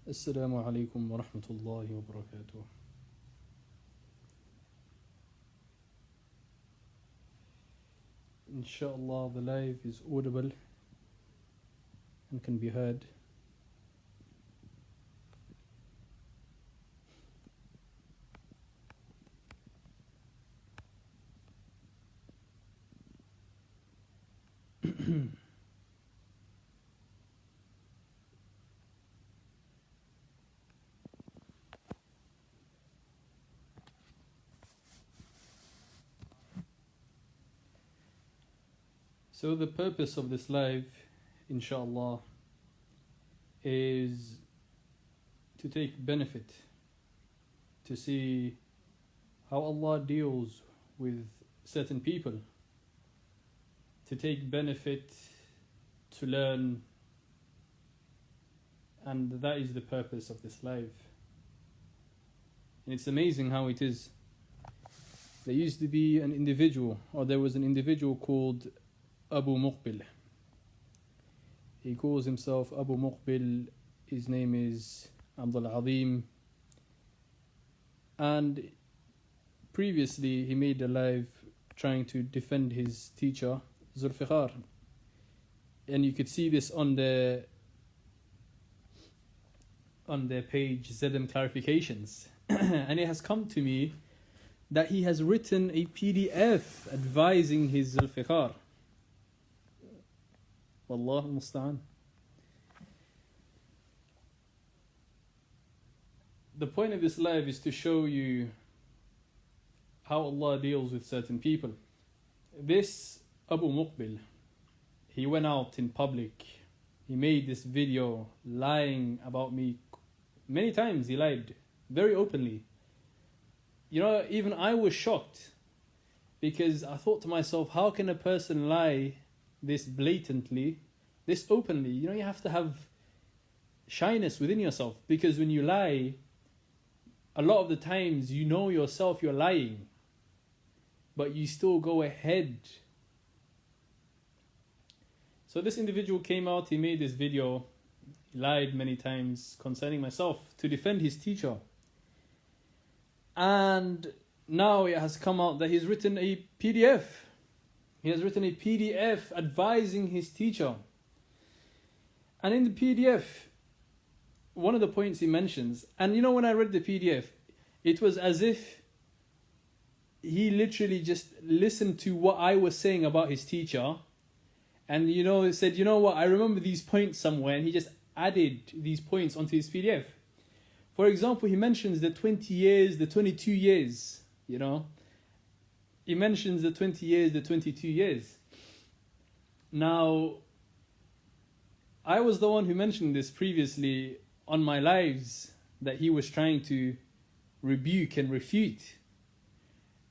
Assalamu alaikum wa rahmatullahi wa barakatuh. Inshallah, the live is audible and can be heard. So the purpose of this live, inshallah, is to take benefit, to see how Allah deals with certain people, to take benefit, to learn, and that is the purpose of this live. And it's amazing how it is. There used to be an individual, or there was an individual called Abū Muqbil. He calls himself Abū Muqbil. His name is Abdul Azim. And previously he made a live trying to defend his teacher, Zulfiqar. And you could see this on their page, ZM Clarifications. And it has come to me that he has written a PDF advising his Zulfiqar. Wallahu musta'an. The point of this live is to show you how Allah deals with certain people. This Abū Muqbil, he went out in public. He made this video lying about me. Many times he lied, very openly. You know, even I was shocked, because I thought to myself, how can a person lie this blatantly, this openly? You know, you have to have shyness within yourself, because when you lie, a lot of the times you know yourself you're lying, but you still go ahead. So this individual came out, he made this video, he lied many times concerning myself to defend his teacher. And now it has come out that he's written a PDF. He has written a PDF advising his teacher. And in the PDF, one of the points he mentions, and you know, when I read the PDF, it was as if he literally just listened to what I was saying about his teacher. And you know, it said, you know what, I remember these points somewhere, and he just added these points onto his PDF. For example, he mentions the 20 years, the 22 years, you know. He mentions the 20 years, the 22 years. Now, I was the one who mentioned this previously on my lives, that he was trying to rebuke and refute,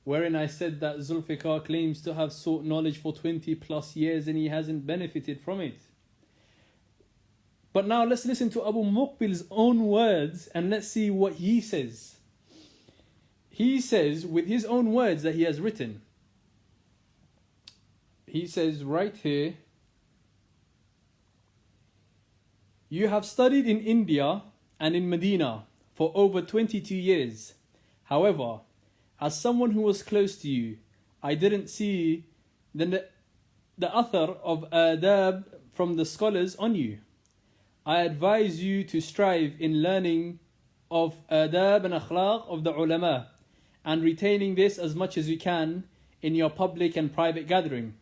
wherein I said that Zulfiqar claims to have sought knowledge for 20 plus years and he hasn't benefited from it. But now let's listen to Abū Muqbil's own words and let's see what he says. He says, with his own words that he has written, he says right here, "You have studied in India and in Medina for over 22 years. However, as someone who was close to you, I didn't see the athar of adab from the scholars on you. I advise you to strive in learning of adab and akhlaq of the ulama, and retaining this as much as you can in your public and private gathering."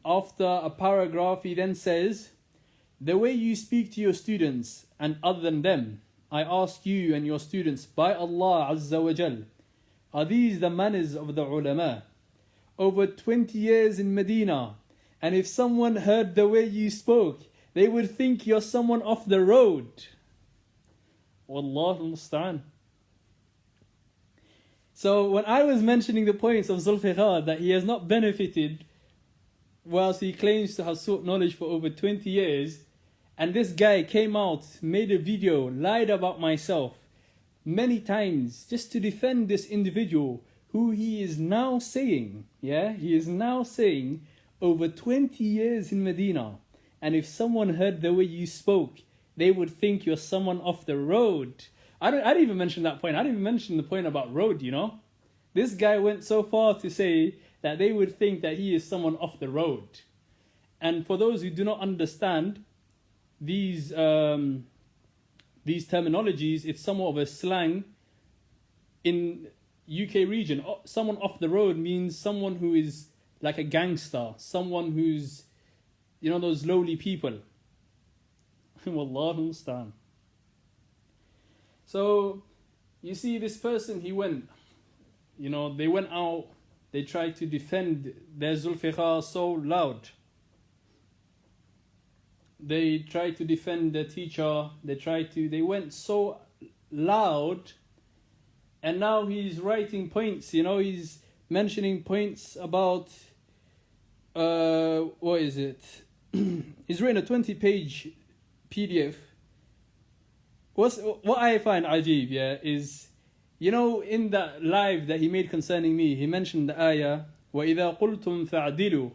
After a paragraph, he then says, "The way you speak to your students and other than them, I ask you and your students by Allah Azza wa Jal, are these the manners of the ulama? Over 20 years in Medina, and if someone heard the way you spoke, they would think you're someone off the road." Wallahu musta'an. So when I was mentioning the points of Zulfiqar, that he has not benefited whilst he claims to have sought knowledge for over 20 years, and this guy came out, made a video, lied about myself many times just to defend this individual who he is now saying, he is now saying over 20 years in Medina, and if someone heard the way you spoke, they would think you're someone off the road. I didn't even mention that point. I didn't even mention the point about road, you know. This guy went so far to say that they would think that he is someone off the road. And for those who do not understand these terminologies, it's somewhat of a slang in UK region. Someone off the road means someone who is like a gangster, someone who's, you know, those lowly people. Wallahu musta'an. So, you see, this person, he went, you know, they went out, they tried to defend their Zulfiqar so loud. They tried to defend their teacher, they went so loud, and now he's writing points, you know, he's mentioning points about, what is it? He's written a 20-page PDF. What I find ajib, yeah, is, you know, in that live that he made concerning me, he mentioned the ayah, وَإِذَا قُلْتُمْ فَعْدِلُوا,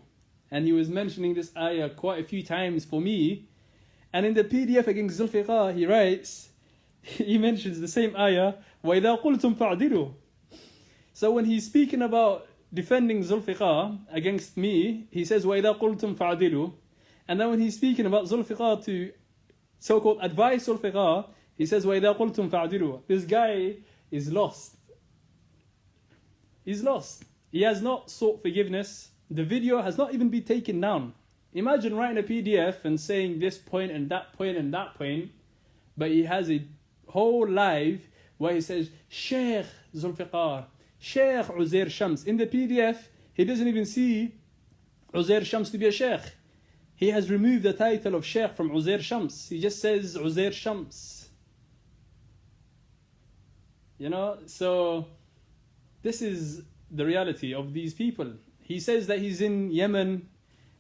and he was mentioning this ayah quite a few times for me. And in the PDF against Zulfiqar, he writes, he mentions the same ayah, وَإِذَا قُلْتُمْ فَعْدِلُوا. So when he's speaking about defending Zulfiqar against me, he says, وَإِذَا قُلْتُمْ فَعْدِلُوا. And then when he's speaking about Zulfiqar to so-called advise Zulfiqar, he says, وَإِذَا قُلْتُمْ فَعْدِلُوا. This guy is lost. He's lost. He has not sought forgiveness. The video has not even been taken down. Imagine writing a PDF and saying this point and that point and that point, but he has a whole live where he says, Sheikh Zulfiqar, Sheikh Uzair Shams. In the PDF, he doesn't even see Uzair Shams to be a Sheikh. He has removed the title of Sheikh from Uzair Shams. He just says Uzair Shams. You know, so this is the reality of these people. He says that he's in Yemen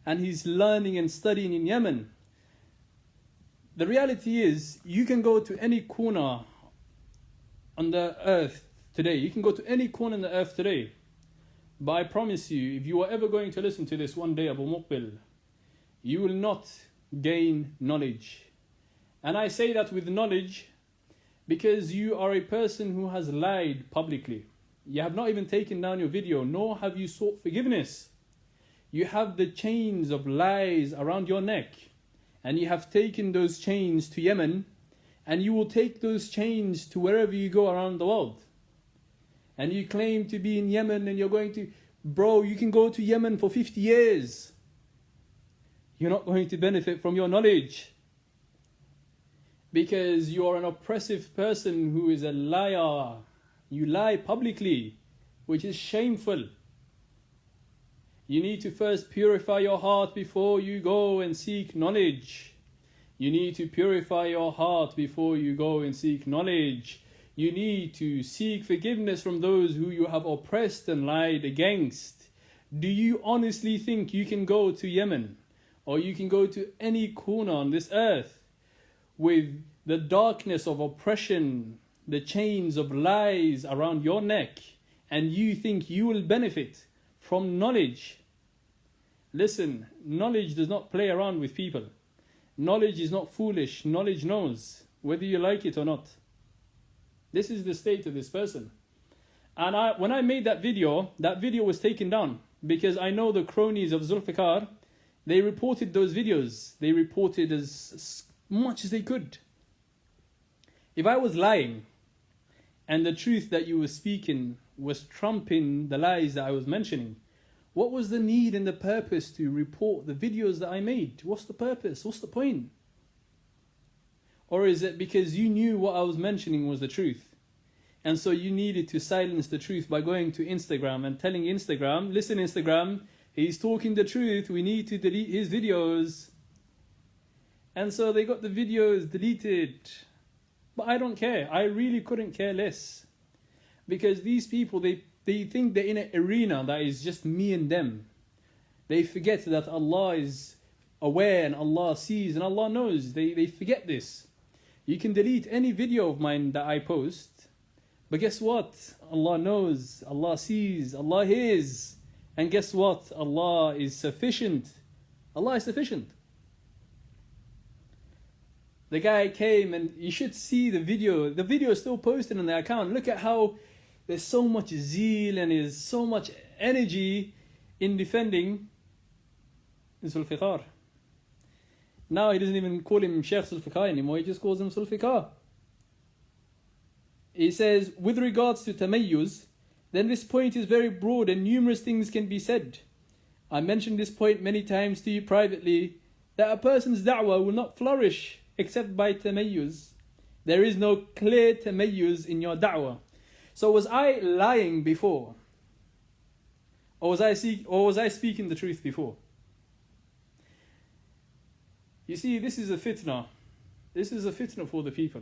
and he's learning and studying in Yemen. The reality is, you can go to any corner on the earth today. You can go to any corner on the earth today. But I promise you, if you are ever going to listen to this one day, Abū Muqbil, you will not gain knowledge. And I say that with knowledge because you are a person who has lied publicly. You have not even taken down your video, nor have you sought forgiveness. You have the chains of lies around your neck, and you have taken those chains to Yemen, and you will take those chains to wherever you go around the world. And you claim to be in Yemen, and you're going to, bro, you can go to Yemen for 50 years. You're not going to benefit from your knowledge, because you are an oppressive person who is a liar. You lie publicly, which is shameful. You need to first purify your heart before you go and seek knowledge. You need to purify your heart before you go and seek knowledge. You need to seek forgiveness from those who you have oppressed and lied against. Do you honestly think you can go to Yemen, or you can go to any corner on this earth with the darkness of oppression, the chains of lies around your neck, and you think you will benefit from knowledge? Listen, knowledge does not play around with people. Knowledge is not foolish. Knowledge knows, whether you like it or not. This is the state of this person. And when I made that video was taken down, because I know the cronies of Zulfiqar, they reported those videos. They reported as much as they could. If I was lying, and the truth that you were speaking was trumping the lies that I was mentioning, what was the need and the purpose to report the videos that I made? What's the purpose? What's the point? Or is it because you knew what I was mentioning was the truth, and so you needed to silence the truth by going to Instagram and telling Instagram, listen Instagram, he's talking the truth, we need to delete his videos. And so they got the videos deleted. But I don't care. I really couldn't care less. Because these people, they think they're in an arena that is just me and them. They forget that Allah is aware and Allah sees and Allah knows. They forget this. You can delete any video of mine that I post, but guess what? Allah knows, Allah sees, Allah hears. And guess what? Allah is sufficient. Allah is sufficient. The guy came, and you should see the video. The video is still posted on the account. Look at how there's so much zeal and there's so much energy in defending Zulfiqar. Now he doesn't even call him Sheikh Zulfiqar anymore, he just calls him Zulfiqar. He says, with regards to tamayyuz, then this point is very broad and numerous things can be said. I mentioned this point many times to you privately, that a person's da'wah will not flourish except by tamayyuz. There is no clear tamayyuz in your da'wah. So was I lying before? Or was I speaking the truth before? You see, this is a fitna. This is a fitna for the people.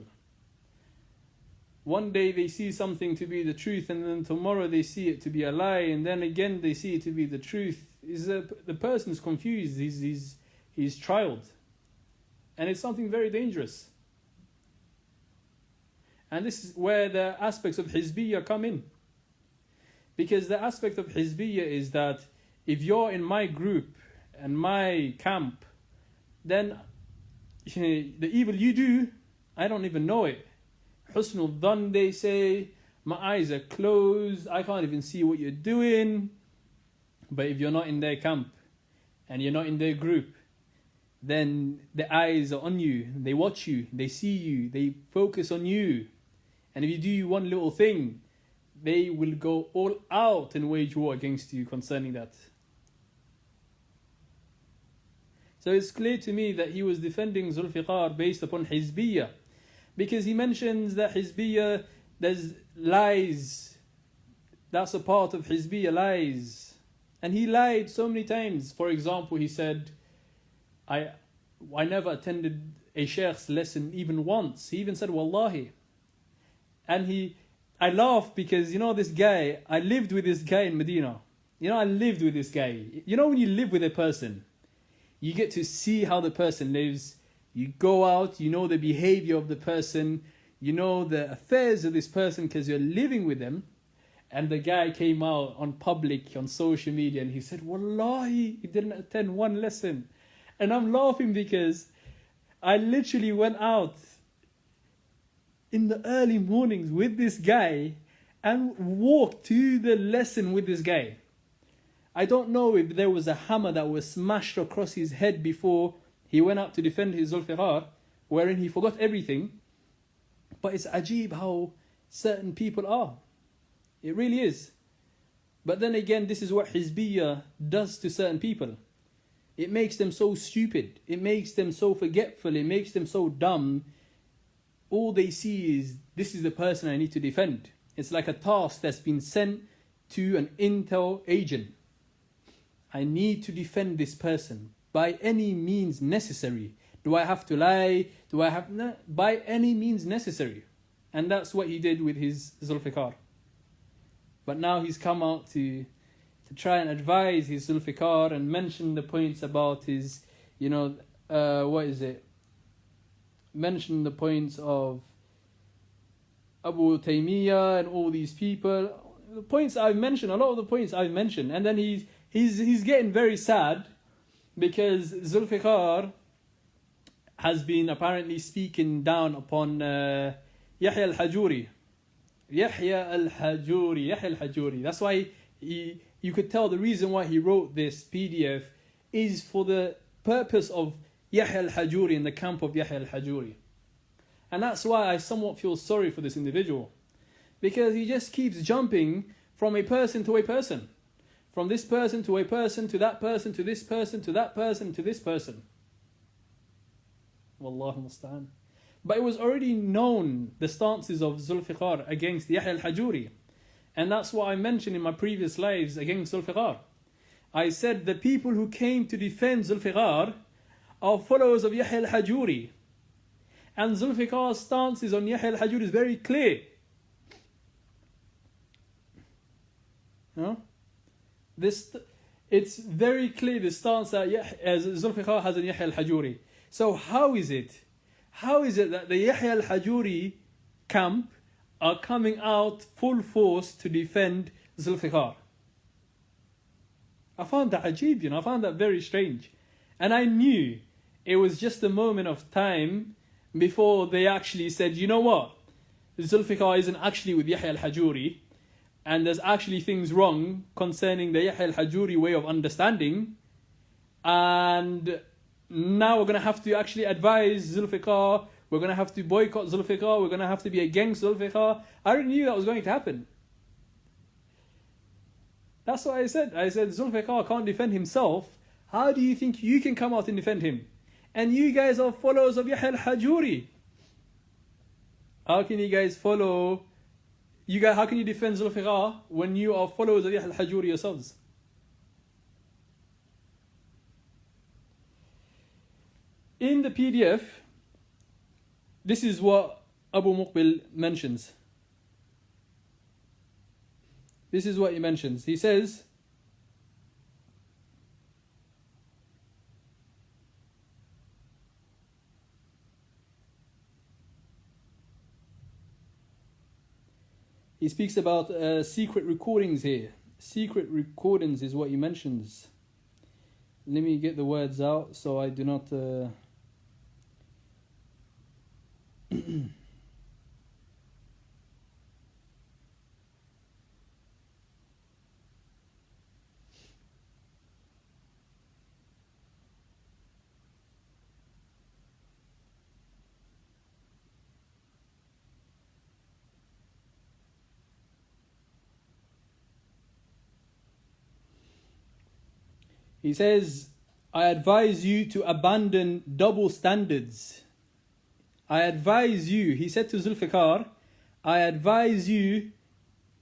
One day they see something to be the truth, and then tomorrow they see it to be a lie, and then again they see it to be the truth. The person's confused, he's trialed. And it's something very dangerous. And this is where the aspects of Hizbiyya come in. Because the aspect of Hizbiyya is that if you're in my group and my camp, then the evil you do, I don't even know it. Husnul dhan, they say, my eyes are closed, I can't even see what you're doing. But if you're not in their camp and you're not in their group, then the eyes are on you, they watch you, they see you, they focus on you. And if you do one little thing, they will go all out and wage war against you concerning that. So it's clear to me that he was defending Zulfiqar based upon Hizbiyya, because he mentions that Hizbiyya, there's lies. That's a part of Hizbiyya, lies. And he lied so many times. For example, he said, I never attended a sheikh's lesson even once. He even said, Wallahi. And I laughed because, this guy, I lived with this guy in Medina. I lived with this guy. When you live with a person, you get to see how the person lives. You go out, you know the behavior of the person, you know the affairs of this person because you're living with them. And the guy came out on public, on social media, and he said, Wallahi, he didn't attend one lesson. And I'm laughing because I literally went out in the early mornings with this guy and walked to the lesson with this guy. I don't know if there was a hammer that was smashed across his head before he went out to defend his Zulfiqar, wherein he forgot everything. But it's ajib how certain people are. It really is. But then again, this is what Hizbiyya does to certain people. It makes them so stupid. It makes them so forgetful. It makes them so dumb. All they see is, this is the person I need to defend. It's like a task that's been sent to an intel agent. I need to defend this person by any means necessary. Do I have to lie? No, by any means necessary. And that's what he did with his Zulfiqar. But now he's come out to try and advise his Zulfiqar and mention the points about his, mention the points of Abu Taymiyyah and all these people. The points I've mentioned, a lot of the points I've mentioned. And then he's getting very sad because Zulfiqar has been apparently speaking down upon Yahya al-Hajuri. Yahya al-Hajuri. That's why you could tell the reason why he wrote this PDF is for the purpose of Yahya al-Hajuri in the camp of Yahya al-Hajuri. And that's why I somewhat feel sorry for this individual. Because he just keeps jumping from a person to a person. From this person to a person, to that person, to this person, to that person, to this person. Wallahu musta'an. But it was already known, the stances of Zulfiqar against Yahya al-Hajuri. And that's what I mentioned in my previous lives against Zulfiqar. I said the people who came to defend Zulfiqar are followers of Yahya al-Hajuri. And Zulfiqar's stances on Yahya al-Hajuri is very clear. It's very clear the stance that Zulfiqar has on Yahya al-Hajuri. So how is it that the Yahya al-Hajuri camp are coming out full force to defend Zulfiqar? I found that ajib, I found that very strange. And I knew it was just a moment of time before they actually said, you know what, Zulfiqar isn't actually with Yahya al-Hajuri, and there's actually things wrong concerning the Yahya al-Hajuri way of understanding, and now we're going to have to actually advise Zulfiqar, we're going to have to boycott Zulfiqar, we're going to have to be against Zulfiqar. I already knew that was going to happen. That's what I said. I said, Zulfiqar can't defend himself. How do you think you can come out and defend him? And you guys are followers of Yahya al-Hajuri. How can you guys follow... how can you defend Zulfiqar when you are followers of Yahya al-Hajuri yourselves? In the PDF, this is what Abū Muqbil mentions. This is what he mentions. He says, he speaks about secret recordings here. Secret recordings is what he mentions. Let me get the words out so I do not... He says, I advise you to abandon double standards. I advise you, he said to Zulfiqar, I advise you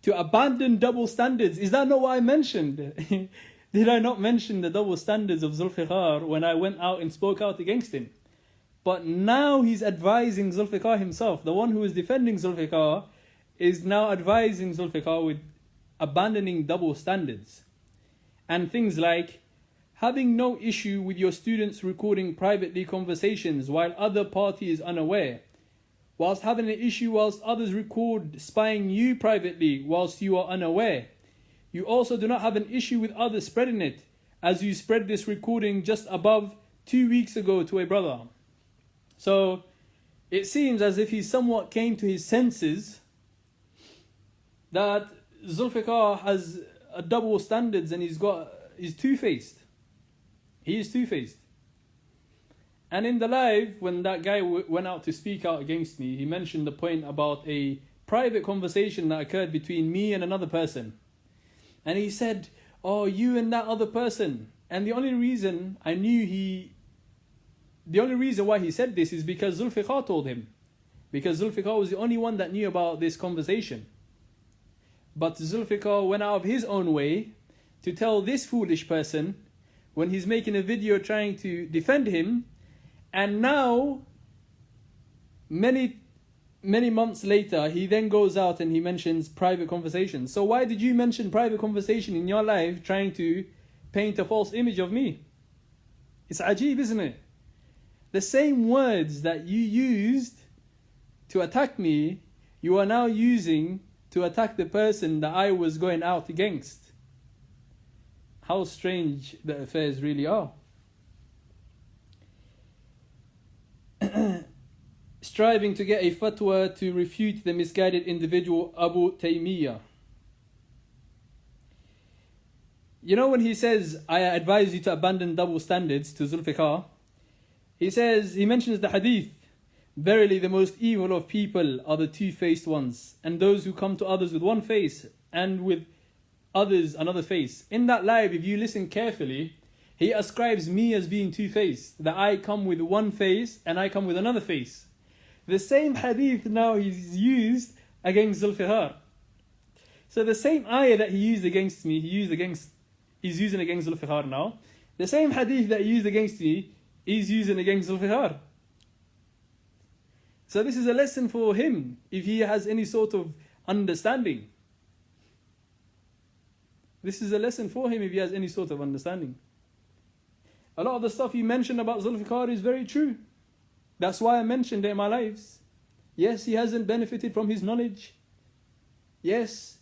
to abandon double standards. Is that not what I mentioned? Did I not mention the double standards of Zulfiqar when I went out and spoke out against him? But now he's advising Zulfiqar himself. The one who is defending Zulfiqar is now advising Zulfiqar with abandoning double standards. And things like having no issue with your students recording privately conversations while other party is unaware, whilst having an issue whilst others record spying you privately whilst you are unaware. You also do not have an issue with others spreading it, as you spread this recording just above 2 weeks ago to a brother. So it seems as if he somewhat came to his senses that Zulfiqar has a double standards and he's two-faced. He is two-faced. And in the live, when that guy went out to speak out against me, he mentioned the point about a private conversation that occurred between me and another person. And he said, oh, you and that other person. And the only reason why he said this is because Zulfiqar told him. Because Zulfiqar was the only one that knew about this conversation. But Zulfiqar went out of his own way to tell this foolish person when he's making a video trying to defend him, and now, many months later, he then goes out and he mentions private conversations. So why did you mention private conversation in your life trying to paint a false image of me? It's ajib, isn't it? The same words that you used to attack me, you are now using to attack the person that I was going out against. How strange the affairs really are. Striving to get a fatwa to refute the misguided individual Abu Taymiyyah. You know when he says, I advise you to abandon double standards to Zulfiqar, he mentions the hadith, verily the most evil of people are the two-faced ones, and those who come to others with one face and with others another face. In that live, if you listen carefully, he ascribes me as being two-faced, that I come with one face and I come with another face. The same hadith now he's used against Zulfiqar. So the same ayah that he used against me, he's using against Zulfiqar now. The same hadith that he used against me, he's using against Zulfiqar. So this is a lesson for him, if he has any sort of understanding. This is a lesson for him if he has any sort of understanding. A lot of the stuff he mentioned about Zulfiqar is very true. That's why I mentioned it in my lives. Yes, he hasn't benefited from his knowledge. Yes,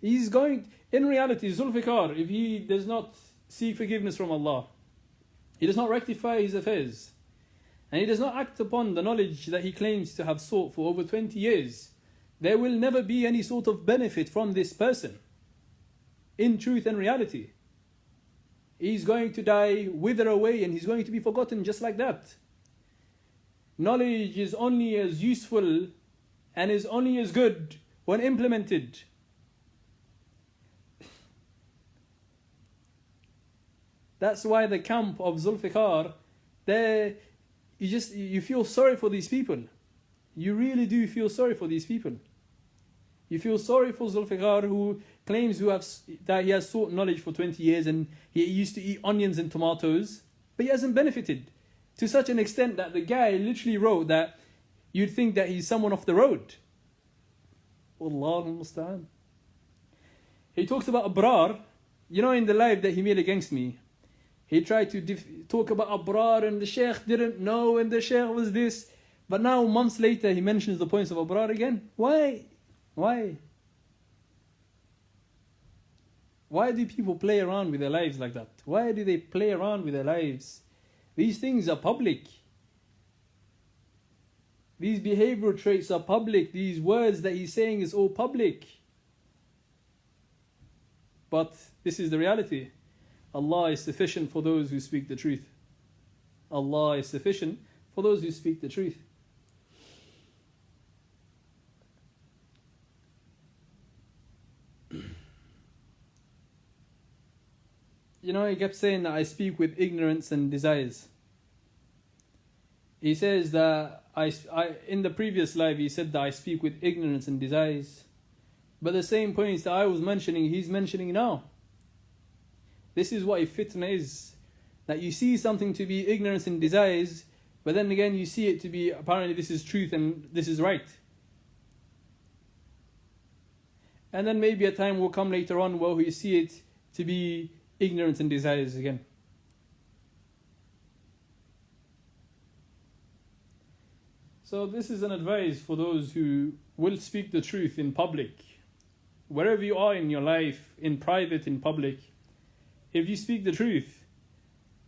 he's going... In reality, Zulfiqar, if he does not seek forgiveness from Allah, he does not rectify his affairs, and he does not act upon the knowledge that he claims to have sought for over 20 years, there will never be any sort of benefit from this person. In truth and reality, he's going to die, wither away, and he's going to be forgotten just like that. Knowledge is only as useful and is only as good when implemented. That's why the camp of Zulfiqar, you feel sorry for these people. You really do feel sorry for these people. You feel sorry for Zulfiqar, who claims that he has sought knowledge for 20 years and he used to eat onions and tomatoes, but he hasn't benefited to such an extent that the guy literally wrote that you'd think that he's someone off the road. Wallahu musta'an. He talks about Abrar, in the live that he made against me. He tried to talk about Abrar and the Shaykh didn't know and the Shaykh was this. But now, months later, he mentions the points of Abrar again. Why? Why do people play around with their lives like that? Why do they play around with their lives? These things are public. These behavioral traits are public. These words that he's saying is all public. But this is the reality. Allah is sufficient for those who speak the truth. Allah is sufficient for those who speak the truth. He kept saying that I speak with ignorance and desires. He says that in the previous live, he said that I speak with ignorance and desires. But the same points that I was mentioning, he's mentioning now. This is what a fitna is. That you see something to be ignorance and desires, but then again you see it to be apparently this is truth and this is right. And then maybe a time will come later on where you see it to be ignorance and desires again. So this is an advice for those who will speak the truth in public. Wherever you are in your life, in private, in public, if you speak the truth,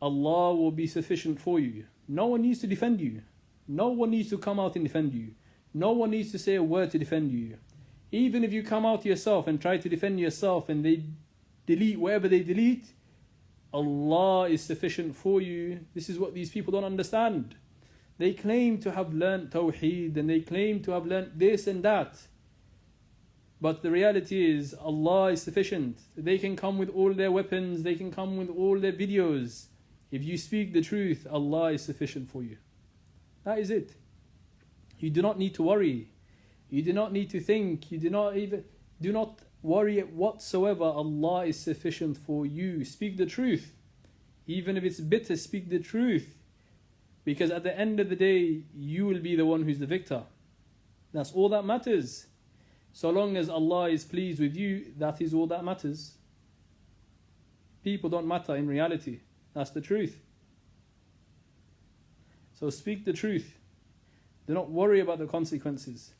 Allah will be sufficient for you. No one needs to defend you. No one needs to come out and defend you. No one needs to say a word to defend you. Even if you come out yourself and try to defend yourself and they delete whatever they delete, Allah is sufficient for you. This is what these people don't understand. They claim to have learnt Tawheed and they claim to have learnt this and that. But the reality is Allah is sufficient. They can come with all their weapons, they can come with all their videos. If you speak the truth, Allah is sufficient for you. That is it. You do not need to worry. You do not need to think. You do not worry whatsoever. Allah is sufficient for you. Speak the truth. Even if it's bitter, speak the truth. Because at the end of the day, you will be the one who's the victor. That's all that matters. So long as Allah is pleased with you, that is all that matters. People don't matter in reality. That's the truth. So speak the truth. Do not worry about the consequences.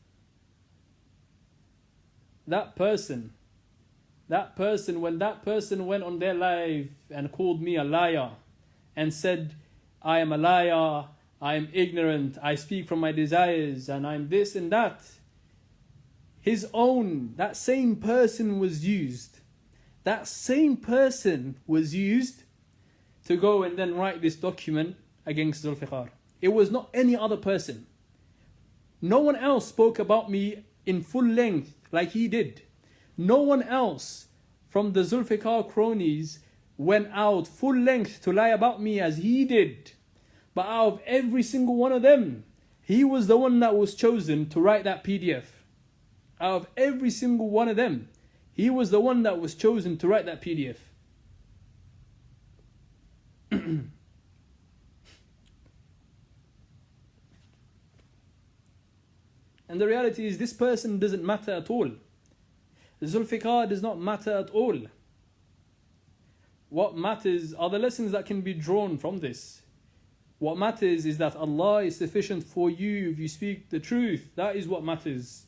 That person, when that person went on their live and called me a liar and said, I am a liar, I am ignorant, I speak from my desires, and I'm this and that. That same person was used. That same person was used to go and then write this document against Zulfiqar. It was not any other person. No one else spoke about me in full length like he did. No one else from the Zulfiqar cronies went out full length to lie about me as he did. But out of every single one of them, he was the one that was chosen to write that PDF. Out of every single one of them, he was the one that was chosen to write that PDF. And the reality is this person doesn't matter at all. Zulfiqar does not matter at all. What matters are the lessons that can be drawn from this. What matters is that Allah is sufficient for you if you speak the truth. That is what matters.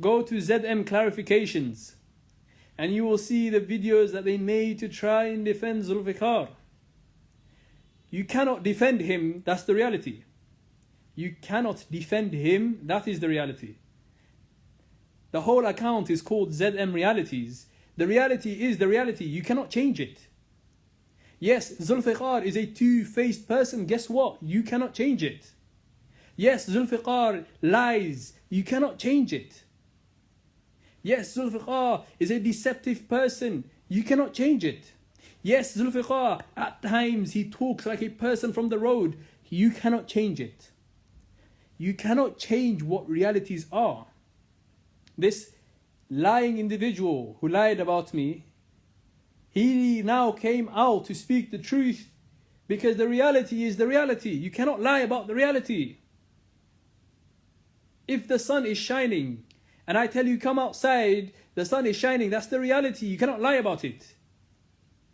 Go to ZM clarifications and you will see the videos that they made to try and defend Zulfiqar. You cannot defend him, that's the reality. You cannot defend him, that is the reality. The whole account is called zmrealities. The reality is the reality, you cannot change it. Yes, Zulfiqar is a two-faced person, guess what? You cannot change it. Yes, Zulfiqar lies, you cannot change it. Yes, Zulfiqar is a deceptive person, you cannot change it. Yes, Zulfiqar, at times he talks like a person from the road. You cannot change it. You cannot change what realities are. This lying individual who lied about me, he now came out to speak the truth because the reality is the reality. You cannot lie about the reality. If the sun is shining and I tell you come outside, the sun is shining, that's the reality. You cannot lie about it.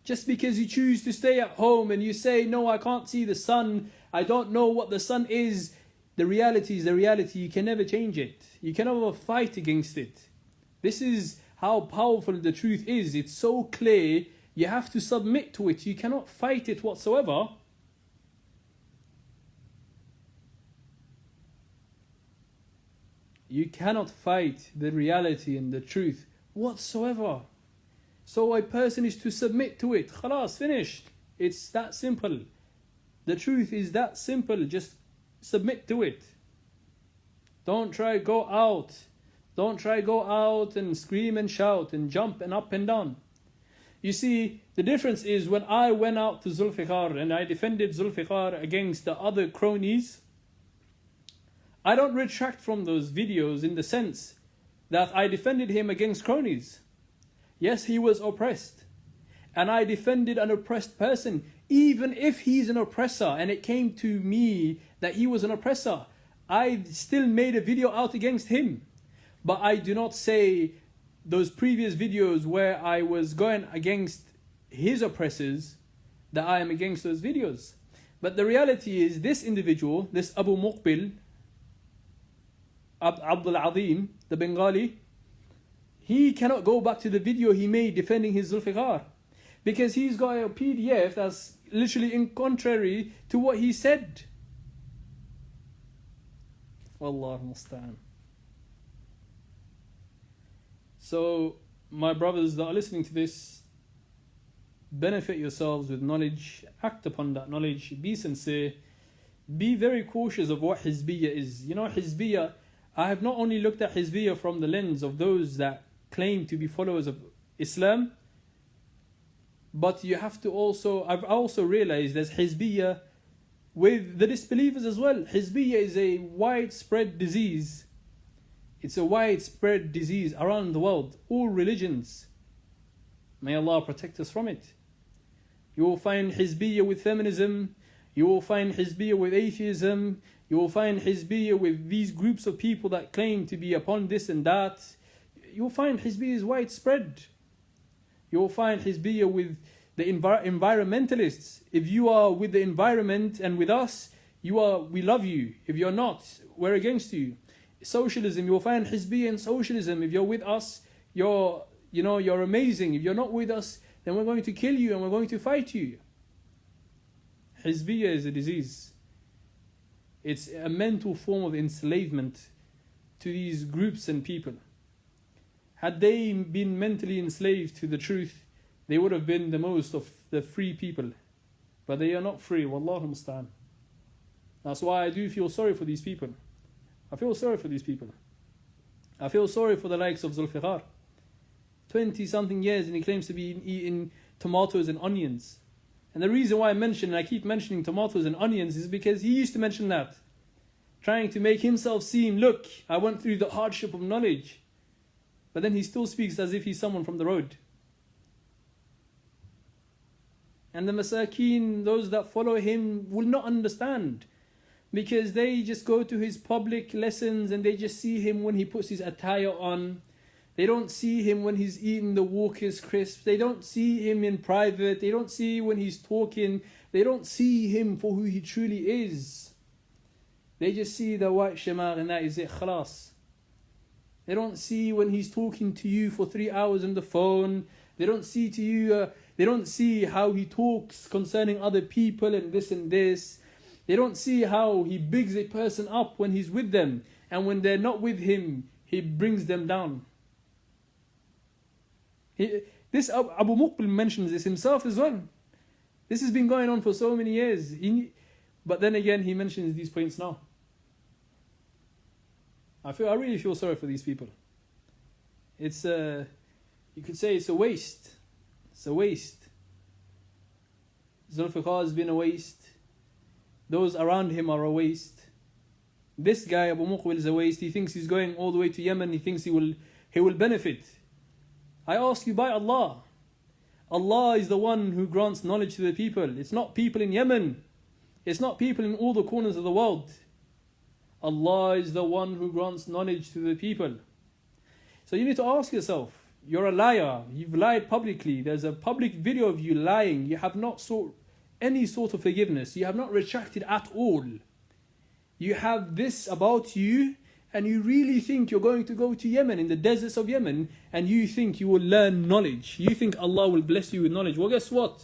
Just because you choose to stay at home and you say, no, I can't see the sun, I don't know what the sun is, the reality is the reality. You can never change it. You can never fight against it. This is how powerful the truth is. It's so clear, you have to submit to it. You cannot fight it whatsoever. You cannot fight the reality and the truth whatsoever. So a person is to submit to it. Khalas, finished. It's that simple. The truth is that simple. Just submit to it. Don't try go out. Don't try go out and scream and shout and jump and up and down. You see, the difference is when I went out to Zulfiqar and I defended Zulfiqar against the other cronies, I don't retract from those videos in the sense that I defended him against cronies. Yes, he was oppressed. And I defended an oppressed person, even if he's an oppressor and it came to me that he was an oppressor. I still made a video out against him. But I do not say those previous videos where I was going against his oppressors that I am against those videos. But the reality is this individual, this Abū Muqbil, Abdul Azim, the Bengali, he cannot go back to the video he made defending his Zulfiqar because he's got a PDF that's literally in contrary to what he said. Wallahu musta'an. So, my brothers that are listening to this, benefit yourselves with knowledge, act upon that knowledge, be sincere, be very cautious of what Hizbiyya is. You know, Hizbiyya, I have not only looked at Hizbiyya from the lens of those that claim to be followers of Islam, but you have to also, I've also realized there's Hizbiyya with the disbelievers as well. Hizbiyya is a widespread disease. It's a widespread disease around the world, all religions. May Allah protect us from it. You will find Hizbiyya with feminism, you will find Hizbiyya with atheism, you will find Hizbiyya with these groups of people that claim to be upon this and that. You will find Hizbiyya is widespread. You will find Hizbiyya with the environmentalists. If you are with the environment and with us, we love you. If you're not, we're against you. Socialism, you will find Hizbiyya in socialism. If you're with us, you're amazing. If you're not with us, then we're going to kill you and we're going to fight you. Hizbiyya is a disease. It's a mental form of enslavement to these groups and people. Had they been mentally enslaved to the truth, they would have been the most of the free people. But they are not free, wallahu musta'an. That's why I do feel sorry for these people. I feel sorry for these people. I feel sorry for the likes of Zulfiqar. 20-something years and he claims to be eating tomatoes and onions. And the reason why I keep mentioning tomatoes and onions is because he used to mention that. Trying to make himself seem, look, I went through the hardship of knowledge. But then he still speaks as if he's someone from the road. And the masakeen, those that follow him, will not understand. Because they just go to his public lessons and they just see him when he puts his attire on. They don't see him when he's eating the Walker's crisps. They don't see him in private. They don't see when he's talking. They don't see him for who he truly is. They just see the white shamar and that is it, khalas. They don't see when he's talking to you for 3 hours on the phone They don't see to you. They don't see how he talks concerning other people and this and this. They don't see how he bigs a person up when he's with them, and when they're not with him, he brings them down. This Abū Muqbil mentions this himself as well. This has been going on for so many years. But then again, he mentions these points now. I really feel sorry for these people. It's you could say it's a waste. It's a waste. Zulfiqar has been a waste. Those around him are a waste. This guy, Abū Muqbil, is a waste. He thinks he's going all the way to Yemen. He thinks he will benefit. I ask you by Allah. Allah is the one who grants knowledge to the people. It's not people in Yemen. It's not people in all the corners of the world. Allah is the one who grants knowledge to the people. So you need to ask yourself, you're a liar. You've lied publicly. There's a public video of you lying. You have not sought any sort of forgiveness. You have not retracted at all. You have this about you, and you really think you're going to go to Yemen, in the deserts of Yemen, and you think you will learn knowledge. You think Allah will bless you with knowledge. Well, guess what?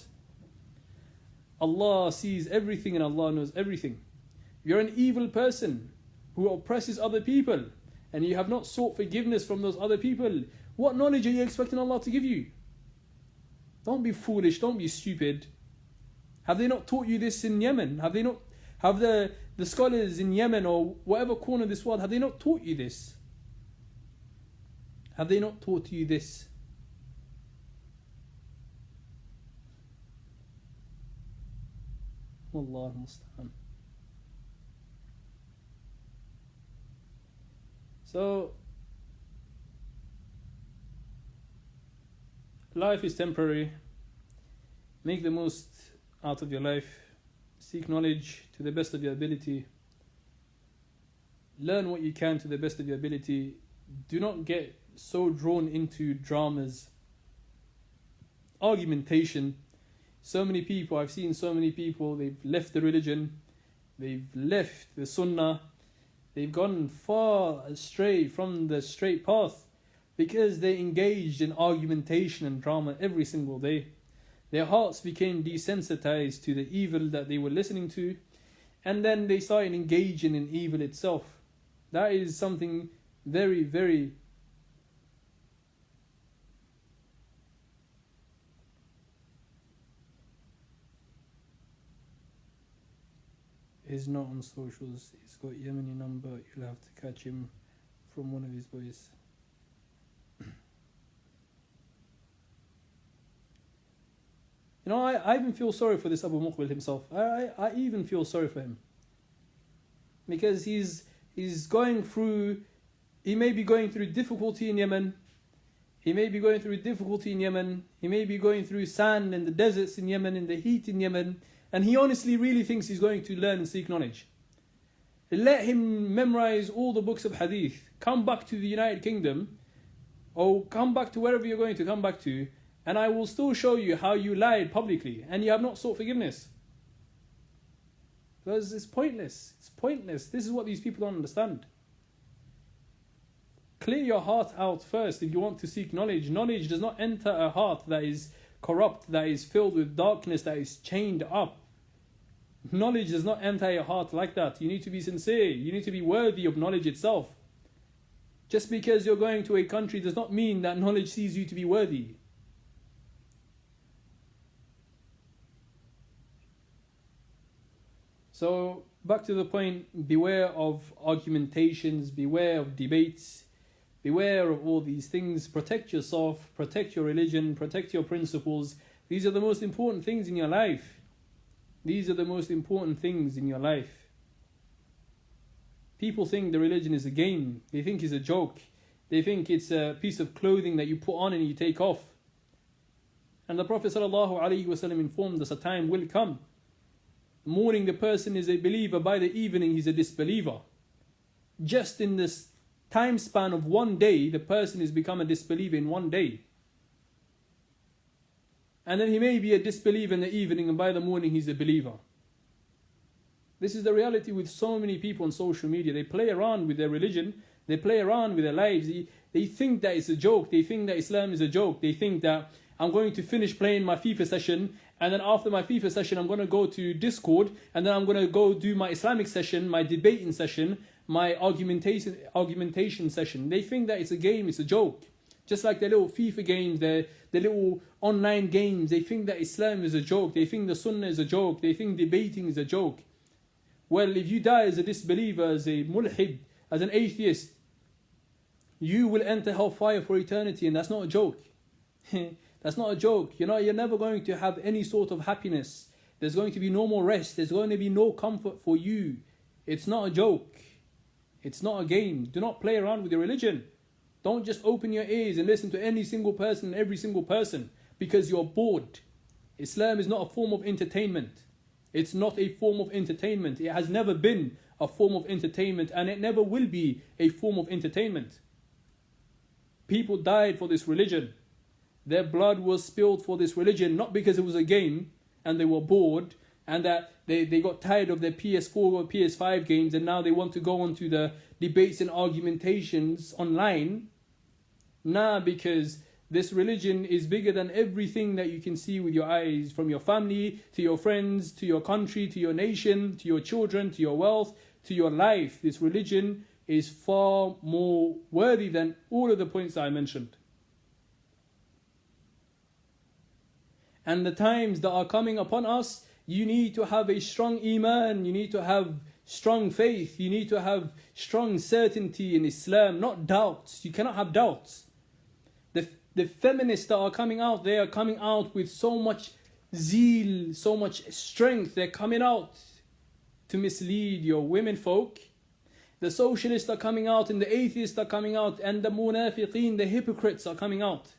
Allah sees everything and Allah knows everything. You're an evil person who oppresses other people, and you have not sought forgiveness from those other people. What knowledge are you expecting Allah to give you? Don't be foolish, don't be stupid. Have they not taught you this in Yemen? Have the scholars in Yemen or whatever corner of this world, have they not taught you this? Have they not taught you this? Wallahu musta'an. So, life is temporary. Make the most out of your life. Seek knowledge to the best of your ability. Learn what you can to the best of your ability. Do not get so drawn into dramas, argumentation. I've seen so many people, they've left the religion, they've left the sunnah, they've gone far astray from the straight path because they engaged in argumentation and drama every single day. Their hearts became desensitized to the evil that they were listening to, and then they started engaging in evil itself. That is something very, very He's not on socials. He's got Yemeni number. You'll have to catch him from one of his boys. You know, I even feel sorry for this Abū Muqbil himself. I even feel sorry for him. Because he's going through, he may be going through difficulty in Yemen. He may be going through difficulty in Yemen. He may be going through sand in the deserts in Yemen, in the heat in Yemen. And he honestly really thinks he's going to learn and seek knowledge. Let him memorize all the books of hadith. Come back to the United Kingdom. Or come back to wherever you're going to come back to. And I will still show you how you lied publicly. And you have not sought forgiveness. Because it's pointless. It's pointless. This is what these people don't understand. Clear your heart out first if you want to seek knowledge. Knowledge does not enter a heart that is corrupt, that is filled with darkness, that is chained up. Knowledge does not enter your heart like that. You need to be sincere. You need to be worthy of knowledge itself. Just because you're going to a country does not mean that knowledge sees you to be worthy. So, back to the point, beware of argumentations, beware of debates, beware of all these things. Protect yourself, protect your religion, protect your principles. These are the most important things in your life. These are the most important things in your life. People think the religion is a game. They think it's a joke. They think it's a piece of clothing that you put on and you take off. And the Prophet ﷺ informed us a time will come. The morning the person is a believer, by the evening he's a disbeliever. Just in this time span of one day, the person has become a disbeliever in one day. And then he may be a disbeliever in the evening, and by the morning he's a believer. This is the reality with so many people on social media. They play around with their religion. They play around with their lives. They think that it's a joke. They think that Islam is a joke. They think that I'm going to finish playing my FIFA session, and then after my FIFA session I'm going to go to Discord, and then I'm going to go do my Islamic session, my debating session, my argumentation session. They think that it's a game, it's a joke. Just like the little FIFA games, the little online games, they think that Islam is a joke. They think the Sunnah is a joke. They think debating is a joke. Well, if you die as a disbeliever, as a mulhid, as an atheist, you will enter hellfire for eternity, and that's not a joke. That's not a joke. You're never going to have any sort of happiness. There's going to be no more rest. There's going to be no comfort for you. It's not a joke. It's not a game. Do not play around with your religion. Don't just open your ears and listen to any single person, every single person, because you're bored. Islam is not a form of entertainment. It's not a form of entertainment. It has never been a form of entertainment, and it never will be a form of entertainment. People died for this religion. Their blood was spilled for this religion, not because it was a game and they were bored and that they got tired of their PS4 or PS5 games and now they want to go on to the debates and argumentations online. Nah, because this religion is bigger than everything that you can see with your eyes, from your family, to your friends, to your country, to your nation, to your children, to your wealth, to your life. This religion is far more worthy than all of the points that I mentioned. And the times that are coming upon us, you need to have a strong iman, you need to have strong faith, you need to have strong certainty in Islam, not doubts. You cannot have doubts. The feminists that are coming out, they are coming out with so much zeal, so much strength. They're coming out to mislead your women folk. The socialists are coming out, and the atheists are coming out, and the munafiqeen, the hypocrites, are coming out.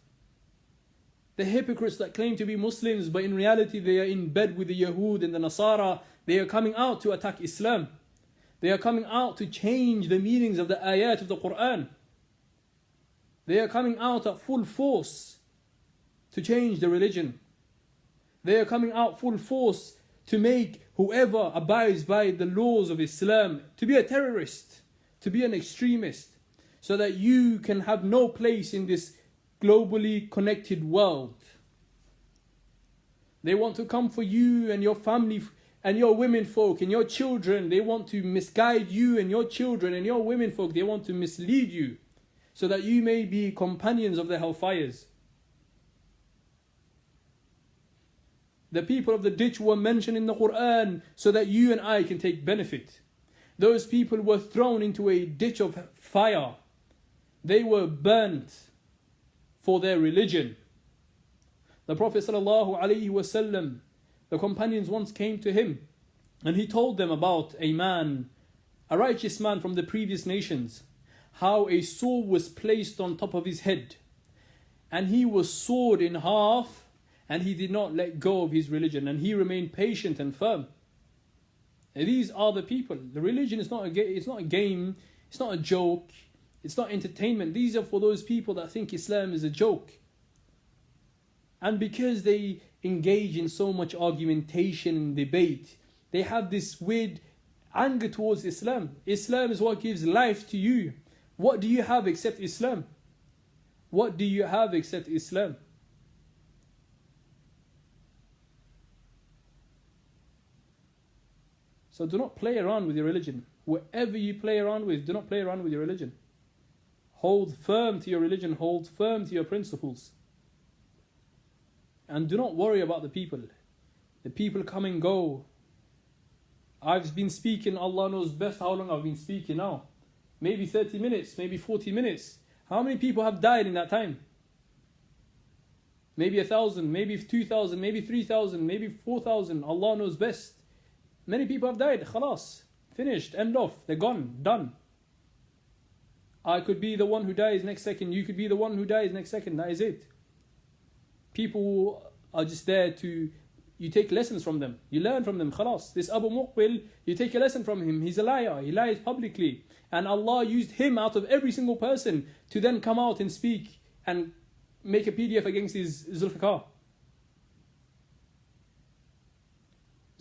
The hypocrites that claim to be Muslims, but in reality they are in bed with the Yahud and the Nasara. They are coming out to attack Islam. They are coming out to change the meanings of the ayat of the Quran. They are coming out at full force to change the religion. They are coming out full force to make whoever abides by the laws of Islam to be a terrorist, to be an extremist, so that you can have no place in this globally connected world. They want to come for you and your family and your women folk and your children. They want to misguide you and your children and your women folk. They want to mislead you so that you may be companions of the hellfires. The people of the ditch were mentioned in the Quran so that you and I can take benefit. Those people were thrown into a ditch of fire. They were burnt for their religion. The Prophet ﷺ, the companions once came to him and he told them about a man, a righteous man from the previous nations, how a sword was placed on top of his head and he was sawed in half, and he did not let go of his religion, and he remained patient and firm. And these are the people. The religion is not a game, it's not a joke, it's not entertainment. These are for those people that think Islam is a joke. And because they engage in so much argumentation and debate, they have this weird anger towards Islam. Islam is what gives life to you. What do you have except Islam? What do you have except Islam? So do not play around with your religion. Whatever you play around with, do not play around with your religion. Hold firm to your religion. Hold firm to your principles. And do not worry about the people. The people come and go. I've been speaking, Allah knows best how long I've been speaking now. Maybe 30 minutes, maybe 40 minutes. How many people have died in that time? Maybe 1,000, maybe 2,000, maybe 3,000, maybe 4,000. Allah knows best. Many people have died. Khalas. Finished. End of. They're gone. Done. I could be the one who dies next second. You could be the one who dies next second. That is it. People are just there to... You take lessons from them. You learn from them. Khalas. This Abū Muqbil, you take a lesson from him. He's a liar. He lies publicly. And Allah used him out of every single person to then come out and speak and make a PDF against his Zulfiqar.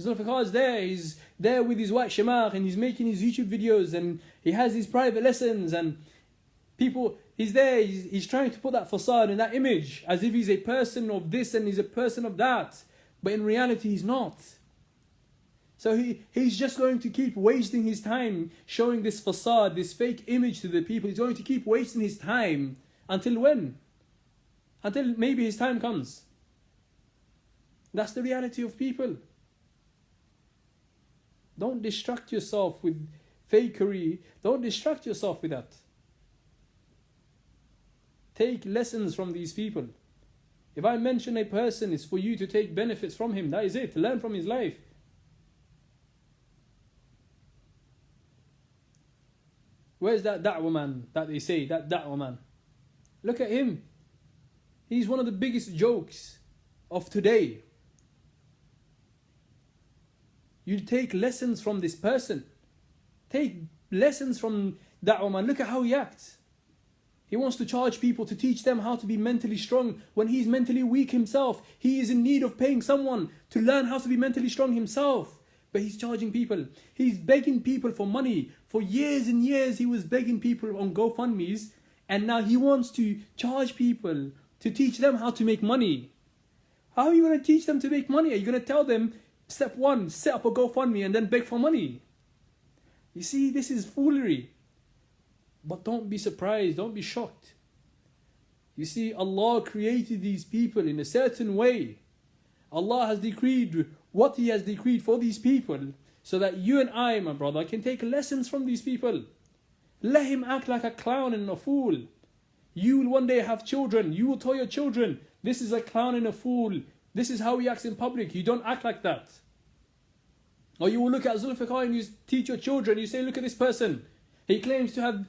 Zulfiqar is there. He's there with his white shamar and he's making his YouTube videos and he has his private lessons, and people, He's there, he's trying to put that facade and that image as if he's a person of this and he's a person of that. But in reality, he's not. So he's just going to keep wasting his time showing this facade, this fake image to the people. He's going to keep wasting his time until when? Until maybe his time comes. That's the reality of people. Don't distract yourself with fakery. Don't distract yourself with that. Take lessons from these people. If I mention a person, it's for you to take benefits from him. That is it. Learn from his life. Where's that da'wah man that they say? That da'wah man. Look at him. He's one of the biggest jokes of today. You take lessons from this person. Take lessons from da'wah man. Look at how he acts. He wants to charge people to teach them how to be mentally strong when he's mentally weak himself. He is in need of paying someone to learn how to be mentally strong himself. But he's charging people. He's begging people for money. For years and years he was begging people on GoFundMes. And now he wants to charge people to teach them how to make money. How are you going to teach them to make money? Are you going to tell them, step one, set up a GoFundMe and then beg for money? You see, this is foolery. But don't be surprised, don't be shocked. You see, Allah created these people in a certain way. Allah has decreed what He has decreed for these people so that you and I, my brother, can take lessons from these people. Let him act like a clown and a fool. You will one day have children. You will tell your children, this is a clown and a fool. This is how he acts in public. You don't act like that. Or you will look at Zulfikar and you teach your children. You say, look at this person. He claims to have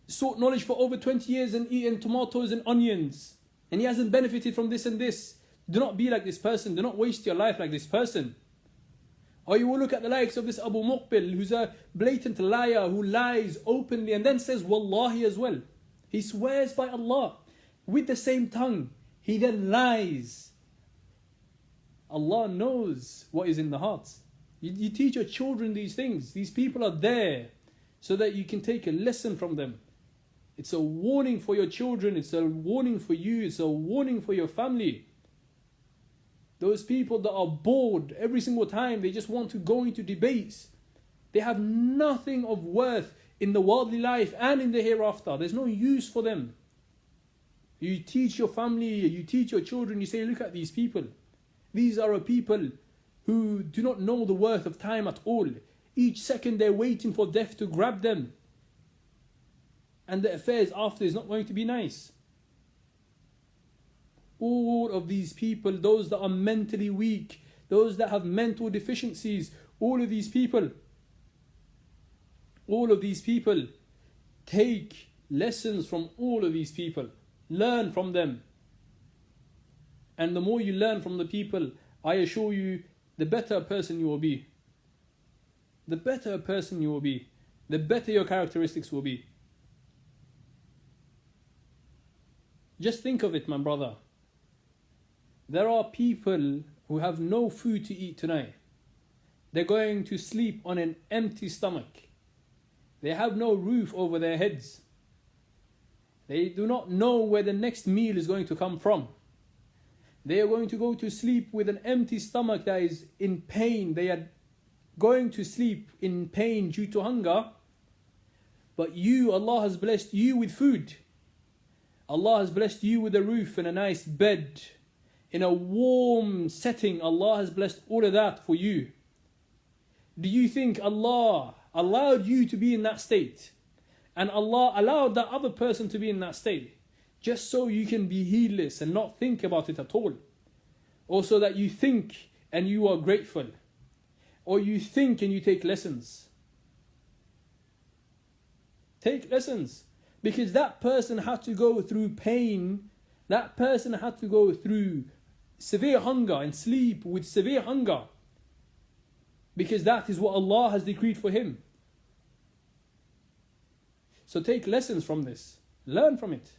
sought knowledge for over 20 years and eaten tomatoes and onions. And he hasn't benefited from this and this. Do not be like this person. Do not waste your life like this person. Or you will look at the likes of this Abū Muqbil, who's a blatant liar, who lies openly and then says Wallahi as well. He swears by Allah with the same tongue. He then lies. Allah knows what is in the hearts. You teach your children these things. These people are there so that you can take a lesson from them. It's a warning for your children. It's a warning for you. It's a warning for your family. Those people that are bored every single time, they just want to go into debates. They have nothing of worth in the worldly life and in the hereafter. There's no use for them. You teach your family, you teach your children, you say, look at these people. These are a people who do not know the worth of time at all. Each second they're waiting for death to grab them. And the affairs after is not going to be nice. All of these people, those that are mentally weak, those that have mental deficiencies, all of these people, take lessons from all of these people. Learn from them. And the more you learn from the people, I assure you, the better person you will be. The better person you will be. The better your characteristics will be. Just think of it, my brother. There are people who have no food to eat tonight. They're going to sleep on an empty stomach. They have no roof over their heads. They do not know where the next meal is going to come from. They are going to go to sleep with an empty stomach that is in pain. They are going to sleep in pain due to hunger. But you, Allah has blessed you with food. Allah has blessed you with a roof and a nice bed. In a warm setting, Allah has blessed all of that for you. Do you think Allah allowed you to be in that state? And Allah allowed that other person to be in that state just so you can be heedless and not think about it at all? Or so that you think and you are grateful? Or you think and you take lessons? Take lessons. Because that person had to go through pain. That person had to go through severe hunger and sleep with severe hunger. Because that is what Allah has decreed for him. So take lessons from this. Learn from it.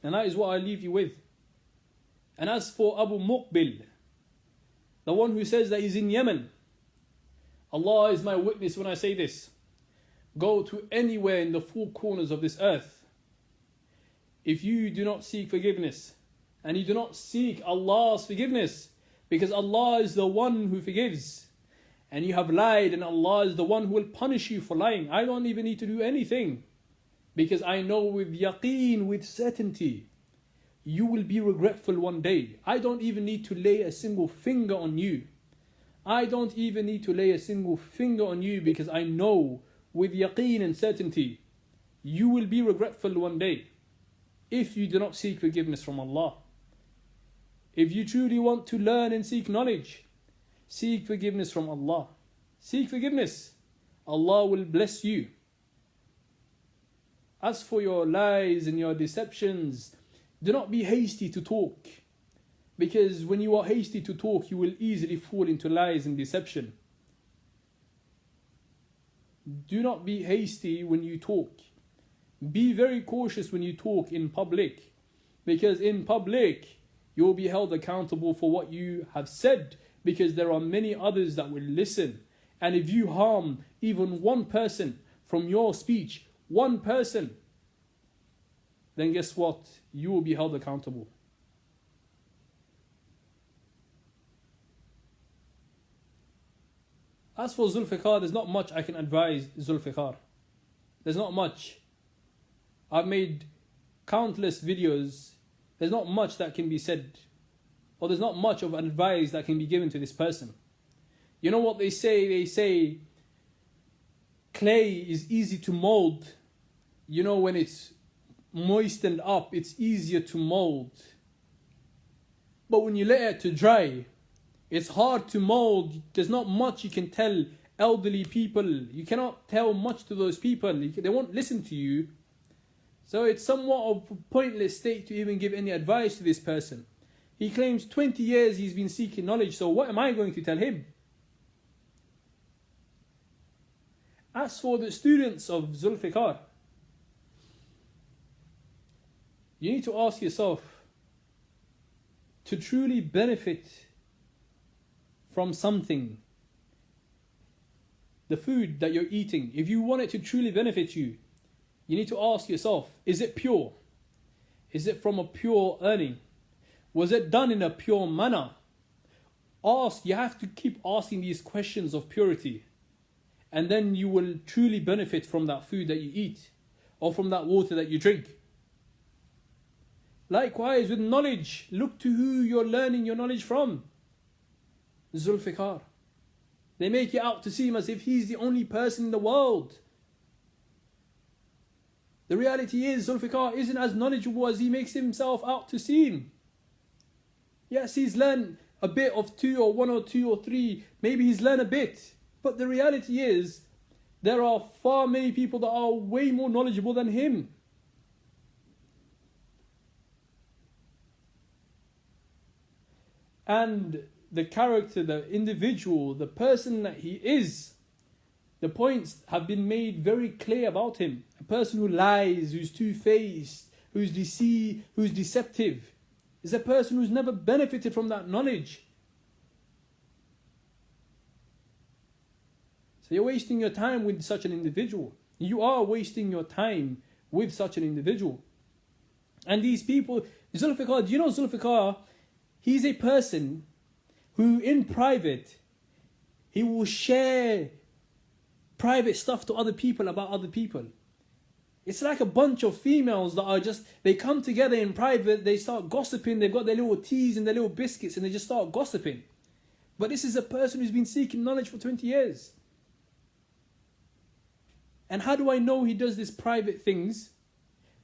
And that is what I leave you with. And as for Abū Muqbil, the one who says that he's in Yemen, Allah is my witness when I say this. Go to anywhere in the four corners of this earth. If you do not seek forgiveness, and you do not seek Allah's forgiveness, because Allah is the one who forgives, and you have lied and Allah is the one who will punish you for lying. I don't even need to do anything, because I know with yaqeen, with certainty, you will be regretful one day. I don't even need to lay a single finger on you. I don't even need to lay a single finger on you, because I know with yaqeen and certainty, you will be regretful one day if you do not seek forgiveness from Allah. If you truly want to learn and seek knowledge, seek forgiveness from Allah. Seek forgiveness. Allah will bless you. As for your lies and your deceptions, do not be hasty to talk. Because when you are hasty to talk, you will easily fall into lies and deception. Do not be hasty when you talk. Be very cautious when you talk in public. Because in public, you will be held accountable for what you have said, because there are many others that will listen. And if you harm even one person from your speech, one person, then guess what? You will be held accountable. As for Zulfiqar, there's not much I can advise Zulfiqar. There's not much. I've made countless videos. There's not much that can be said, or there's not much of advice that can be given to this person. You know what they say? They say clay is easy to mold. You know, when it's moistened up, it's easier to mold. But when you let it to dry, it's hard to mold. There's not much you can tell elderly people. You cannot tell much to those people. They won't listen to you. So it's somewhat of a pointless state to even give any advice to this person. He claims 20 years he's been seeking knowledge, so what am I going to tell him? As for the students of Zulfiqar, you need to ask yourself, to truly benefit from something, the food that you're eating, if you want it to truly benefit you, you need to ask yourself, is it pure? Is it from a pure earning? Was it done in a pure manner? You have to keep asking these questions of purity. And then you will truly benefit from that food that you eat, or from that water that you drink. Likewise with knowledge, look to who you're learning your knowledge from. Zulfiqar. They make it out to seem as if he's the only person in the world. The reality is, Zulfiqar isn't as knowledgeable as he makes himself out to seem. Yes, he's learned a bit of 2 or 1 or 2 or 3. Maybe he's learned a bit. But the reality is, there are far many people that are way more knowledgeable than him. And the character, the individual, the person that he is, the points have been made very clear about him. A person who lies, who's two-faced, who's deceptive, is a person who's never benefited from that knowledge. So you're wasting your time with such an individual. You are wasting your time with such an individual. And these people, Zulfiqar, do you know Zulfiqar? He's a person who in private, he will share private stuff to other people about other people. It's like a bunch of females that are just, they come together in private, they start gossiping, they've got their little teas and their little biscuits and they just start gossiping. But this is a person who's been seeking knowledge for 20 years. And how do I know he does these private things?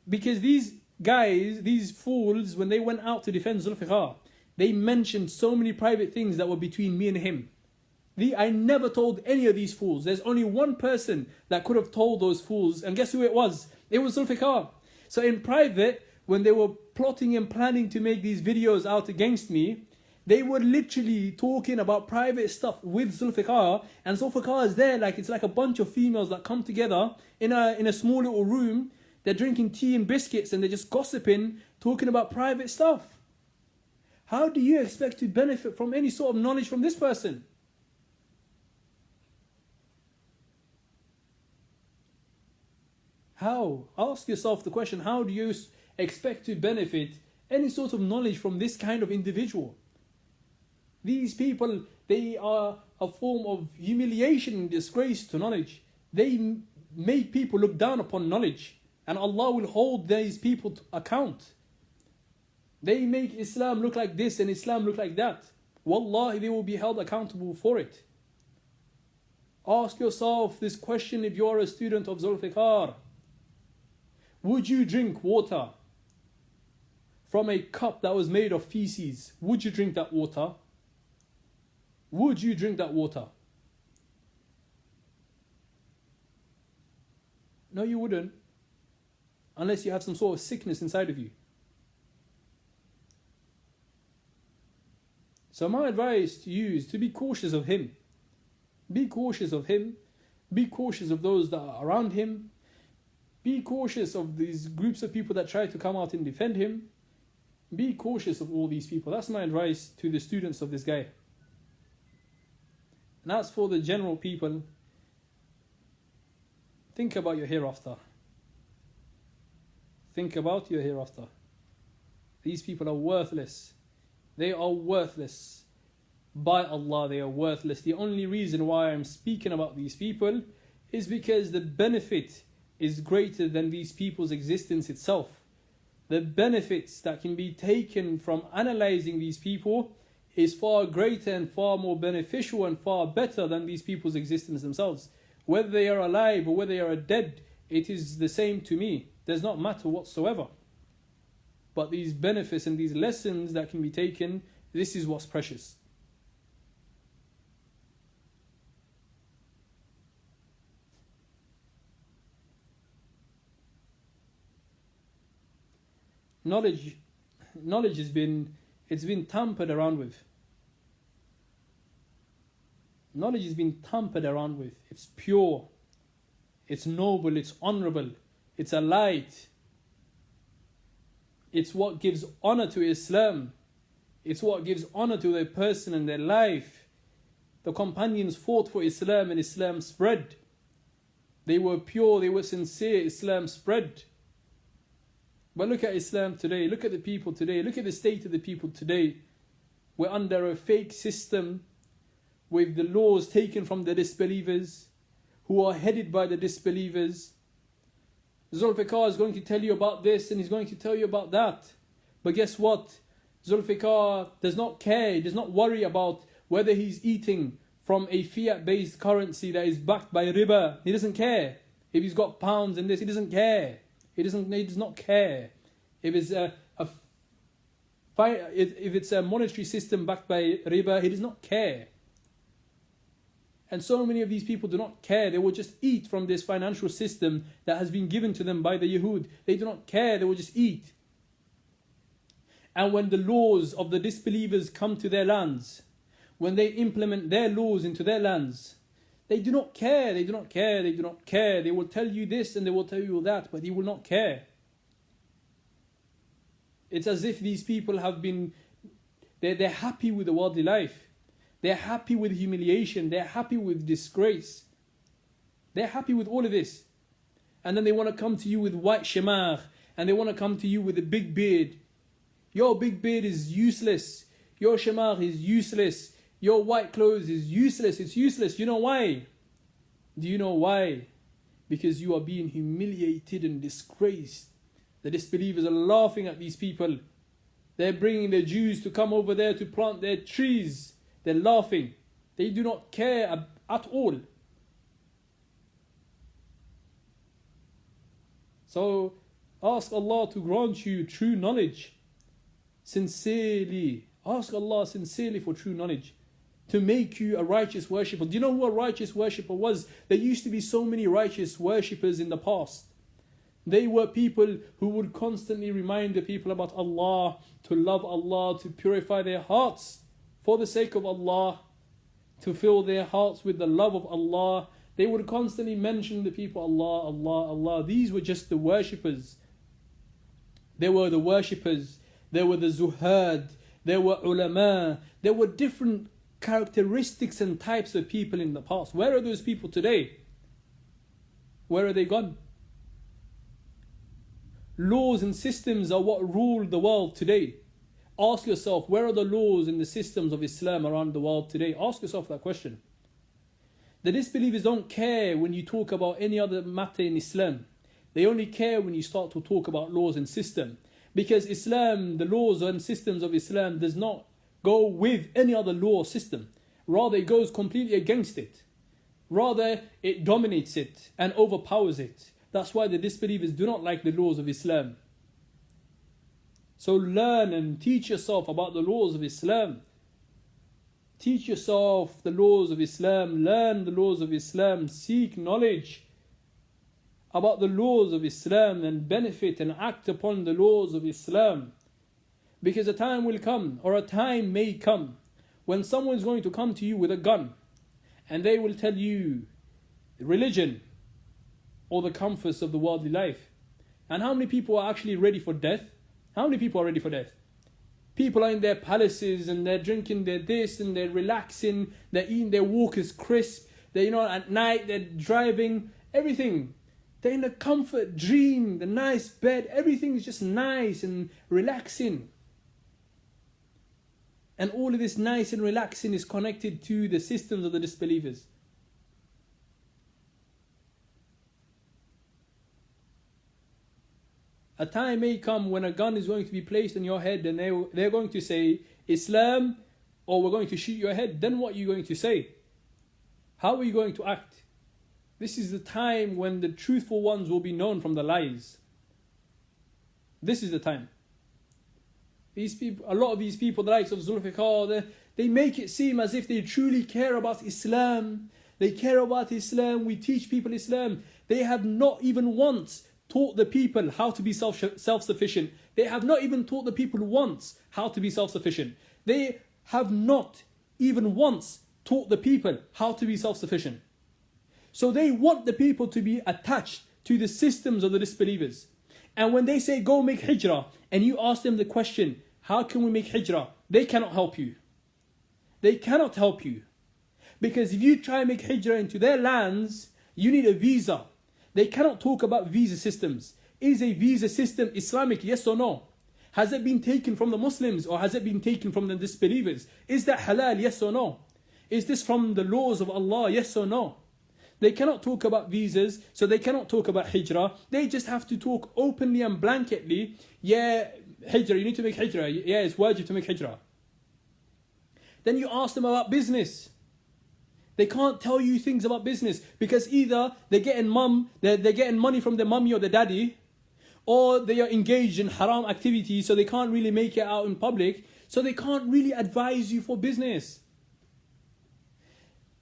Because these guys, these fools, when they went out to defend Zulfiqar, they mentioned so many private things that were between me and him. I never told any of these fools. There's only one person that could have told those fools. And guess who it was? It was Zulfiqar. So in private, when they were plotting and planning to make these videos out against me, they were literally talking about private stuff with Zulfiqar. And Zulfiqar is there, like it's like a bunch of females that come together in a small little room. They're drinking tea and biscuits and they're just gossiping, talking about private stuff. How do you expect to benefit from any sort of knowledge from this person? How? Ask yourself the question, how do you expect to benefit any sort of knowledge from this kind of individual? These people, they are a form of humiliation and disgrace to knowledge. They make people look down upon knowledge, and Allah will hold these people to account. They make Islam look like this and Islam look like that. Wallahi, they will be held accountable for it. Ask yourself this question if you are a student of Zulfiqar. Would you drink water from a cup that was made of feces? Would you drink that water? Would you drink that water? No, you wouldn't. Unless you have some sort of sickness inside of you. So my advice to you is to be cautious of him. Be cautious of him. Be cautious of those that are around him. Be cautious of these groups of people that try to come out and defend him. Be cautious of all these people. That's my advice to the students of this guy. And as for the general people, think about your hereafter. Think about your hereafter. These people are worthless. They are worthless. By Allah, they are worthless. The only reason why I'm speaking about these people is because the benefit is greater than these people's existence itself. The benefits that can be taken from analyzing these people is far greater and far more beneficial and far better than these people's existence themselves. Whether they are alive or whether they are dead, it is the same to me. Does not matter whatsoever. But these benefits and these lessons that can be taken, this is what's precious. Knowledge has been tampered around with. Knowledge has been tampered around with. It's pure, it's noble, it's honorable, it's a light. It's what gives honor to Islam. It's what gives honor to their person and their life. The companions fought for Islam and Islam spread. They were pure, they were sincere, Islam spread. But look at Islam today, look at the people today, look at the state of the people today. We're under a fake system with the laws taken from the disbelievers, who are headed by the disbelievers. Zulfiqar is going to tell you about this and he's going to tell you about that. But guess what? Zulfiqar does not care, he does not worry about whether he's eating from a fiat-based currency that is backed by riba. He doesn't care. If he's got pounds and this, he doesn't care. He does not care. If it's a monetary system backed by riba, he does not care. And so many of these people do not care. They will just eat from this financial system that has been given to them by the Yahud. They do not care. They will just eat. And when the laws of the disbelievers come to their lands, when they implement their laws into their lands, they do not care. They do not care. They do not care. They will tell you this and they will tell you that, but they will not care. It's as if these people have been, they're happy with the worldly life. They're happy with humiliation. They're happy with disgrace. They're happy with all of this. And then they want to come to you with white shamar. And they want to come to you with a big beard. Your big beard is useless. Your shamar is useless. Your white clothes is useless. It's useless. You know why? Do you know why? Because you are being humiliated and disgraced. The disbelievers are laughing at these people. They're bringing the Jews to come over there to plant their trees. They're laughing. They do not care at all. So ask Allah to grant you true knowledge. Sincerely. Ask Allah sincerely for true knowledge. To make you a righteous worshipper. Do you know who a righteous worshipper was? There used to be so many righteous worshippers in the past. They were people who would constantly remind the people about Allah, to love Allah, to purify their hearts for the sake of Allah, to fill their hearts with the love of Allah. They would constantly mention the people, Allah, Allah, Allah. These were just the worshippers. There were the worshippers. There were the zuhad. There were ulama. There were different characteristics and types of people in the past. Where are those people today? Where are they gone? laws and systems are what rule the world today. Ask yourself, where are the laws and the systems of Islam around the world today? Ask yourself that question. The disbelievers don't care when you talk about any other matter in Islam. They only care when you start to talk about laws and system. Because Islam, the laws and systems of Islam does not go with any other law or system. Rather, it goes completely against it. Rather, it dominates it and overpowers it. That's why the disbelievers do not like the laws of Islam. So learn and teach yourself about the laws of Islam. Teach yourself the laws of Islam. Learn the laws of Islam. Seek knowledge about the laws of Islam and benefit and act upon the laws of Islam. Because a time will come, or a time may come, when someone is going to come to you with a gun and they will tell you religion or the comforts of the worldly life. And how many people are actually ready for death? How many people are ready for death? People are in their palaces and they're drinking their this and they're relaxing, they're eating their Walker's crisp, they're, at night they're driving, everything. They're in a comfort dream, the nice bed, everything is just nice and relaxing. And all of this nice and relaxing is connected to the systems of the disbelievers. A time may come when a gun is going to be placed on your head and they're going to say, Islam, or we're going to shoot your head. Then what are you going to say? How are you going to act? This is the time when the truthful ones will be known from the lies. This is the time. These people, a lot of these people, the likes of Zulfiqar, they make it seem as if they truly care about Islam. They care about Islam. We teach people Islam. They have not even once taught the people how to be self-sufficient. They have not even taught the people once how to be self-sufficient. They have not even once taught the people how to be self-sufficient. So they want the people to be attached to the systems of the disbelievers. And when they say go make hijrah, and you ask them the question, how can we make hijrah? They cannot help you. They cannot help you. Because if you try and make hijrah into their lands, you need a visa. They cannot talk about visa systems. Is a visa system Islamic, yes or no? Has it been taken from the Muslims or has it been taken from the disbelievers? Is that halal, yes or no? Is this from the laws of Allah, yes or no? They cannot talk about visas, so they cannot talk about hijrah. They just have to talk openly and blanketly. Yeah, hijrah, you need to make hijrah. Yeah, it's wajib to make hijrah. Then you ask them about business. They can't tell you things about business because either they're getting money from their mummy or their daddy, or they are engaged in haram activities, so they can't really make it out in public, so they can't really advise you for business.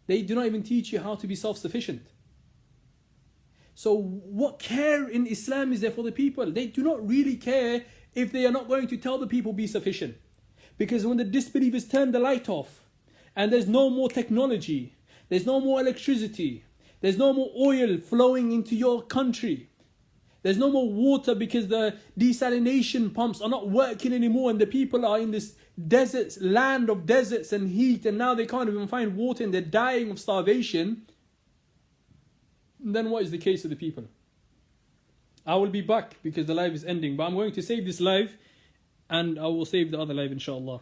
They do not even teach you how to be self-sufficient. So what care in Islam is there for the people? They do not really care if they are not going to tell the people be sufficient. Because when the disbelievers turn the light off and there's no more technology, there's no more electricity, there's no more oil flowing into your country, there's no more water because the desalination pumps are not working anymore and the people are in this deserts, land of deserts and heat, and now they can't even find water and they're dying of starvation, then what is the case of the people? I will be back because the live is ending, but I'm going to save this live and I will save the other live inshallah.